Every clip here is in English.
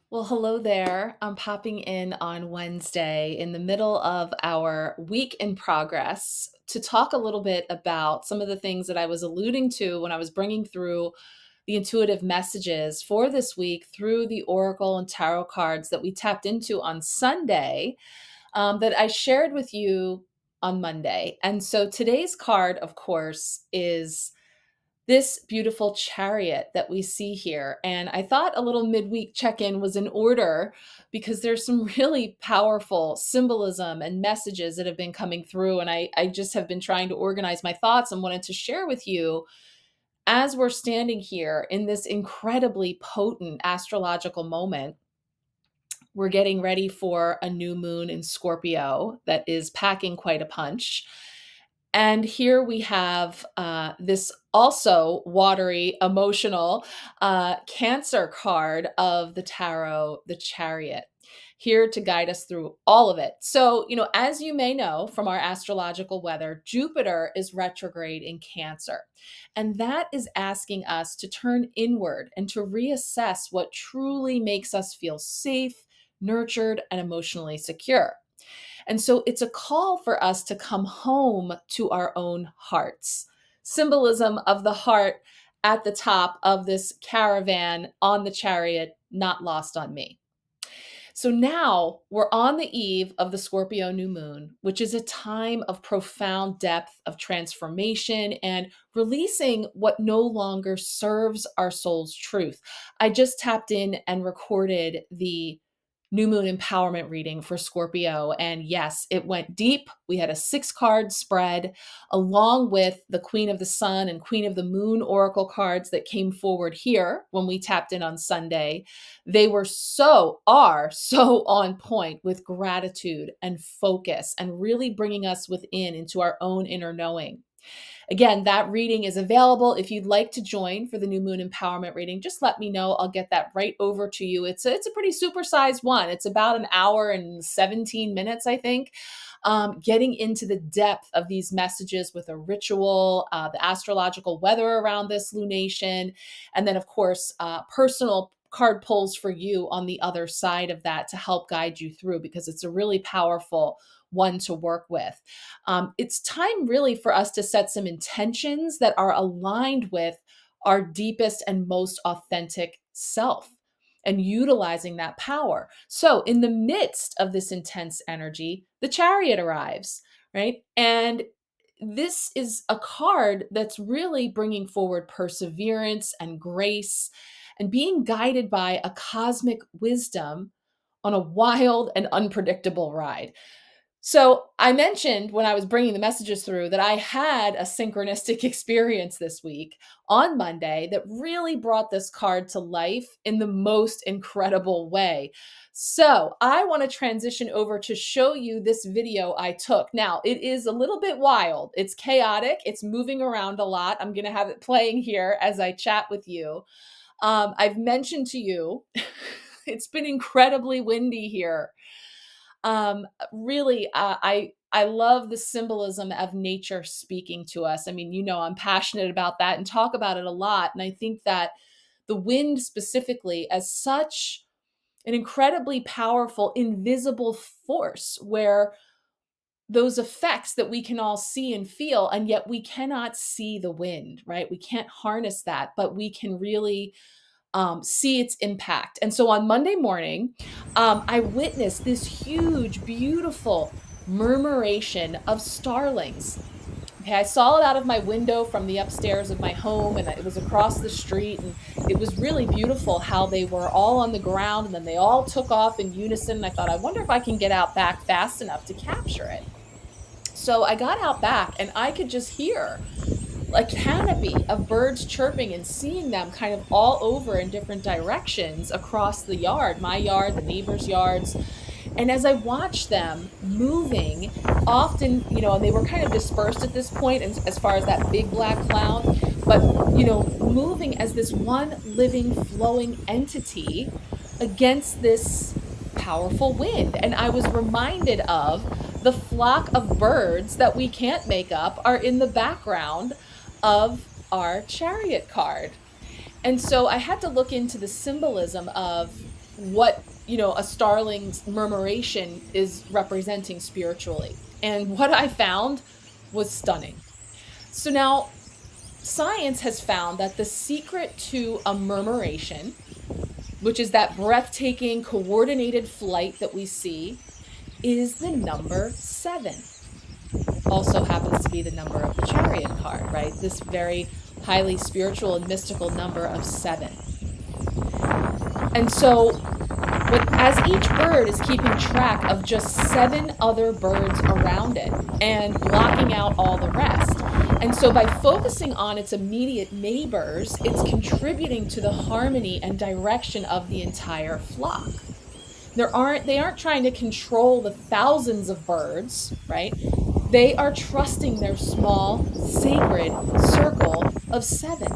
Well, hello there. I'm popping in on Wednesday in the middle of our week in progress to talk a little bit about some of the things that I was alluding to when I was bringing through the intuitive messages for this week through the Oracle and Tarot cards that we tapped into on Sunday, that I shared with you on Monday. And so today's card, of course, is this beautiful chariot that we see here. And I thought a little midweek check in was in order because there's some really powerful symbolism and messages that have been coming through. And I just have been trying to organize my thoughts and wanted to share with you as we're standing here in this incredibly potent astrological moment. We're getting ready for a new moon in Scorpio that is packing quite a punch. And here we have this also watery, emotional Cancer card of the tarot, the Chariot, here to guide us through all of it. So, as you may know from our astrological weather, Jupiter is retrograde in Cancer. And that is asking us to turn inward and to reassess what truly makes us feel safe, nurtured, and emotionally secure. And so it's a call for us to come home to our own hearts. Symbolism of the heart at the top of this caravan on the chariot, not lost on me. So now we're on the eve of the Scorpio new moon, which is a time of profound depth of transformation and releasing what no longer serves our soul's truth. I just tapped in and recorded the new moon empowerment reading for Scorpio. And yes, it went deep. We had a 6 card spread along with the Queen of the Sun and Queen of the Moon oracle cards that came forward here when we tapped in on Sunday. They are so on point with gratitude and focus and really bringing us within into our own inner knowing. Again, that reading is available. If you'd like to join for the new moon empowerment reading, just let me know. I'll get that right over to you. It's a pretty supersized one. It's about an hour and 17 minutes, I think. Getting into the depth of these messages with a ritual, the astrological weather around this lunation, and then, of course, personal card pulls for you on the other side of that to help guide you through because it's a really powerful one to work with. It's time really for us to set some intentions that are aligned with our deepest and most authentic self and utilizing that power. So, in the midst of this intense energy, the chariot arrives, right? And this is a card that's really bringing forward perseverance and grace and being guided by a cosmic wisdom on a wild and unpredictable ride. So I mentioned when I was bringing the messages through that I had a synchronistic experience this week on Monday that really brought this card to life in the most incredible way. So I want to transition over to show you this video I took. Now, it is a little bit wild. It's chaotic. It's moving around a lot. I'm going to have it playing here as I chat with you. I've mentioned to you, it's been incredibly windy here. Really, I love the symbolism of nature speaking to us. I mean, I'm passionate about that and talk about it a lot. And I think that the wind specifically as such an incredibly powerful invisible force where those effects that we can all see and feel, and yet we cannot see the wind, right? We can't harness that, but we can really see its impact. And so on Monday morning, I witnessed this huge, beautiful murmuration of starlings. Okay, I saw it out of my window from the upstairs of my home, and it was across the street, and it was really beautiful how they were all on the ground, and then they all took off in unison. And I thought, I wonder if I can get out back fast enough to capture it. So I got out back, and I could just hear a canopy of birds chirping and seeing them kind of all over in different directions across the yard, my yard, the neighbors' yards. And as I watched them moving, often, and they were kind of dispersed at this point as far as that big black cloud, but, moving as this one living, flowing entity against this powerful wind. And I was reminded of the flock of birds that we can't make up are in the background of our chariot card. And so I had to look into the symbolism of what, a starling's murmuration is representing spiritually. And what I found was stunning. So now science has found that the secret to a murmuration, which is that breathtaking coordinated flight that we see, is the number 7. Also happens to be the number of the chariot card, right? This very highly spiritual and mystical number of 7. And so, but as each bird is keeping track of just 7 other birds around it and blocking out all the rest. And so by focusing on its immediate neighbors, it's contributing to the harmony and direction of the entire flock. They aren't trying to control the thousands of birds, right? They are trusting their small, sacred circle of 7.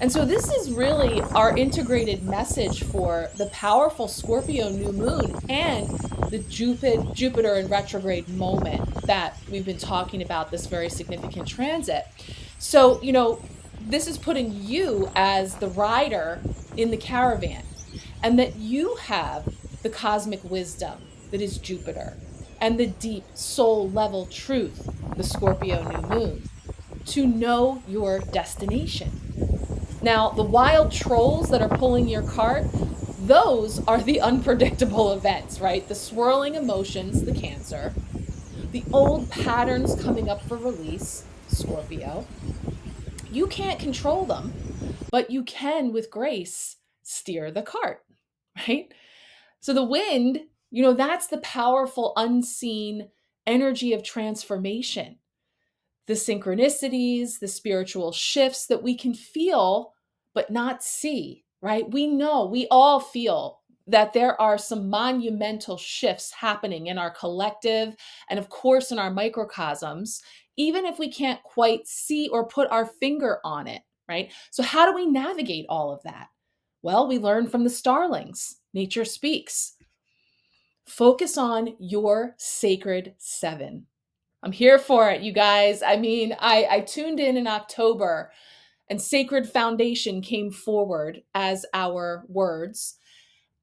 And so this is really our integrated message for the powerful Scorpio new moon and the Jupiter in retrograde moment that we've been talking about, this very significant transit. So, this is putting you as the rider in the caravan, and that you have the cosmic wisdom that is Jupiter and the deep soul level truth, the Scorpio new moon, to know your destination. Now, the wild trolls that are pulling your cart, those are the unpredictable events, right? The swirling emotions, the Cancer, the old patterns coming up for release, Scorpio. You can't control them, but you can, with grace, steer the cart, right? So the wind, that's the powerful, unseen energy of transformation, the synchronicities, the spiritual shifts that we can feel but not see, right? We all feel that there are some monumental shifts happening in our collective and, of course, in our microcosms, even if we can't quite see or put our finger on it, right? So, how do we navigate all of that? Well, we learn from the starlings. Nature speaks. Focus on your sacred 7. I'm here for it, you guys. I mean, I tuned in October, and Sacred Foundation came forward as our words.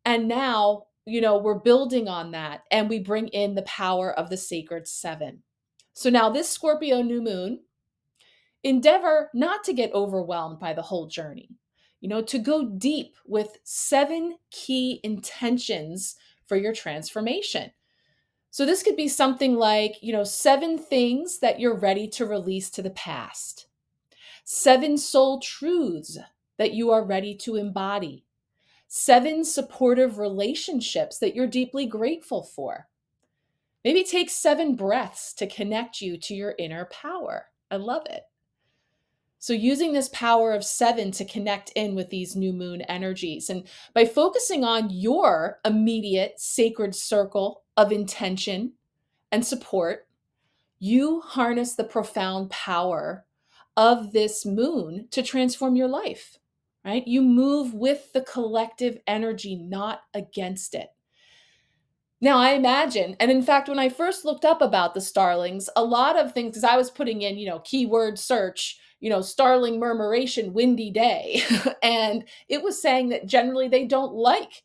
And now, we're building on that, and we bring in the power of the sacred 7. So now, this Scorpio new moon, endeavor not to get overwhelmed by the whole journey, to go deep with 7 key intentions for your transformation. So this could be something like, 7 things that you're ready to release to the past, 7 soul truths that you are ready to embody, 7 supportive relationships that you're deeply grateful for. Maybe take 7 breaths to connect you to your inner power. I love it. So using this power of 7 to connect in with these new moon energies, and by focusing on your immediate sacred circle of intention and support, you harness the profound power of this moon to transform your life, right? You move with the collective energy, not against it. Now, I imagine, and in fact, when I first looked up about the starlings, a lot of things, because I was putting in, keyword search, starling murmuration, windy day. And it was saying that generally they don't like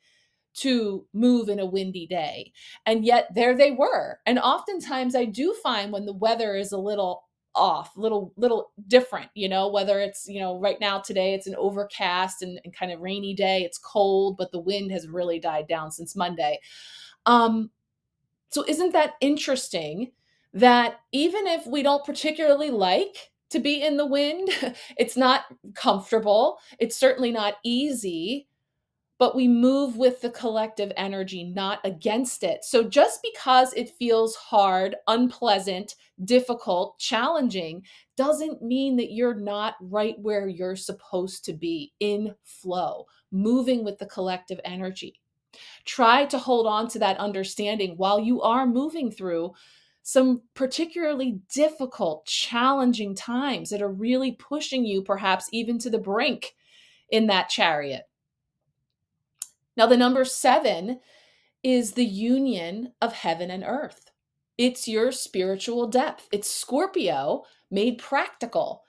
to move in a windy day. And yet there they were. And oftentimes I do find when the weather is a little off, little different, whether it's, right now today it's an overcast and kind of rainy day, it's cold, but the wind has really died down since Monday. So isn't that interesting that even if we don't particularly like to be in the wind, it's not comfortable, it's certainly not easy, but we move with the collective energy, not against it. So just because it feels hard, unpleasant, difficult, challenging, doesn't mean that you're not right where you're supposed to be, in flow, moving with the collective energy. Try to hold on to that understanding while you are moving through some particularly difficult, challenging times that are really pushing you perhaps even to the brink in that chariot. Now, the number 7 is the union of heaven and earth. It's your spiritual depth. It's Scorpio made practical.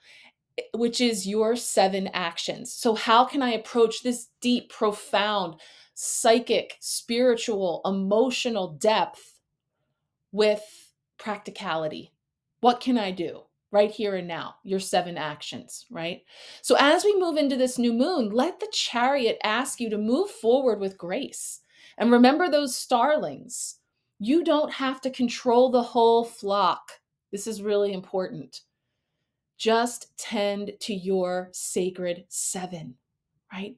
which is your 7 actions. So, how can I approach this deep, profound, psychic, spiritual, emotional depth with practicality? What can I do right here and now? Your 7 actions, right? So, as we move into this new moon, let the chariot ask you to move forward with grace. And remember those starlings. You don't have to control the whole flock. This is really important. Just tend to your sacred 7, right?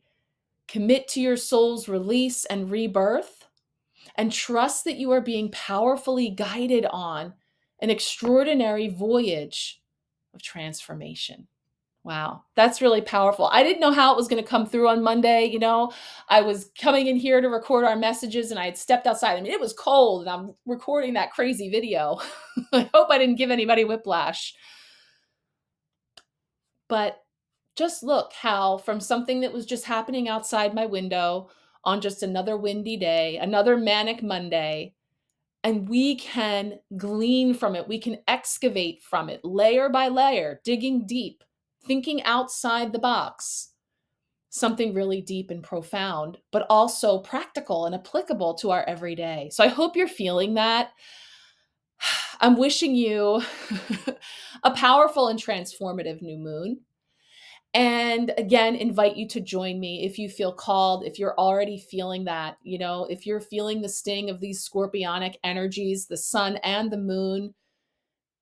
Commit to your soul's release and rebirth, and trust that you are being powerfully guided on an extraordinary voyage of transformation. Wow, that's really powerful. I didn't know how it was going to come through on Monday. I was coming in here to record our messages and I had stepped outside. I mean, it was cold and I'm recording that crazy video. I hope I didn't give anybody whiplash. But just look how, from something that was just happening outside my window on just another windy day, another manic Monday, and we can glean from it. We can excavate from it layer by layer, digging deep, thinking outside the box, something really deep and profound, but also practical and applicable to our everyday. So I hope you're feeling that. I'm wishing you a powerful and transformative new moon. And again, invite you to join me if you feel called, if you're already feeling that, if you're feeling the sting of these scorpionic energies, the sun and the moon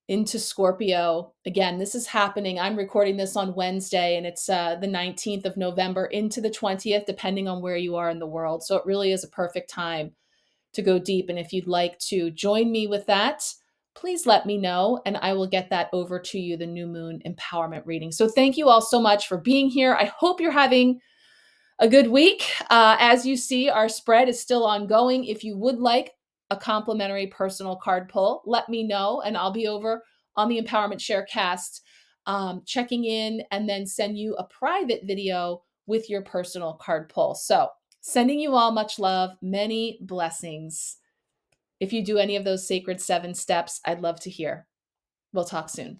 into Scorpio. Again, this is happening. I'm recording this on Wednesday, and it's the 19th of November into the 20th, depending on where you are in the world. So it really is a perfect time to go deep. And if you'd like to join me with that, please let me know and I will get that over to you, the new moon empowerment reading. So thank you all so much for being here. I hope you're having a good week. As you see, our spread is still ongoing. If you would like a complimentary personal card pull, let me know and I'll be over on the Empowerment Sharecast checking in and then send you a private video with your personal card pull. So sending you all much love, many blessings. If you do any of those sacred 7 steps, I'd love to hear. We'll talk soon.